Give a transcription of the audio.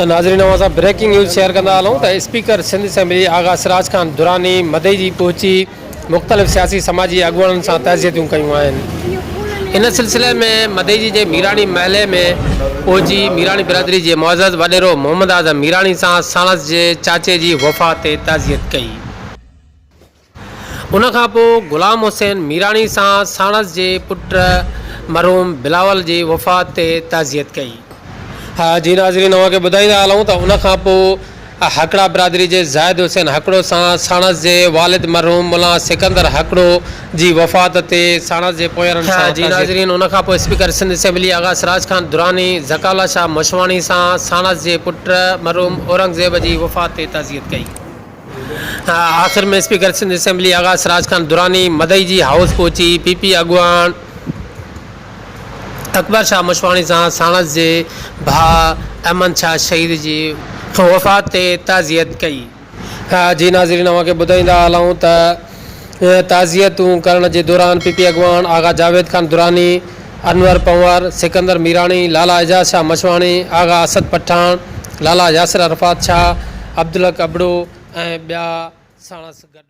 नाज़रीन असां breaking news share कंदा हलूं त स्पीकर सिंध असेंबली आगा सिराज खान दुरानी मदई जी पहुची मुख़्तलिफ़ सियासी समाजी अॻुवाननि सां तहज़ियतूं कयूं आहिनि। इन सिलसिले में मदई जी जे मीरानी महले में पहुची मीरानी बिरादरी जे मुअज़्ज़ज़ वॾेरो मोहम्मद आज़म मीरानी सां साणस जे चाचे जी वफ़ात ते ताज़ियत कई। उन खां पोइ ग़ुलाम हुसैन मीरानी सां साणस जे पुट मरहूम बिलावल जी वफ़ात ते ताज़ियत कई। हाँ जी नाज़रीन अव्हांखे ॿुधाईंदा हलूं त उन खां पोइ हकड़ा बिरादरी जे ज़ाहिद हुसैन हकड़ो सां साणस जे वालिद मरहूम मुला सिकंदर हकड़ो जी वफ़ात ते साणस जे पोयरनि सां जी नाज़रीन उन खां पोइ स्पीकर सिंध असेंबली आगा सिराज खान दुरानी ज़काला शाह मशवाणी सां साणस जे पुट मरहूम औरंगज़ेब जी वफ़ात ते ताज़ियत कई। आख़िर में स्पीकर सिंध असेंबली आगा सिराज खान दुरानी मदई जी हाउस पहुची पीपी अॻुवान अकबर शाह मशवाणी सां साणस जे भाउ अहमद शाह शहीद जी वफ़ात ते ताज़ियत कई। जी नाज़रीन अव्हांखे ॿुधाईंदा हलूं त ताज़ियतूं करण जे दौरान पीपी अॻुवान आगा जावेद खान दुरानी अनवर पंवर सिकंदर मीरानी लाला एजाज शाह मशवाणी आगा असद पठान लाला यासिर अरफात शाह अब्दुल कबड़ो ऐं ॿिया साणस गॾु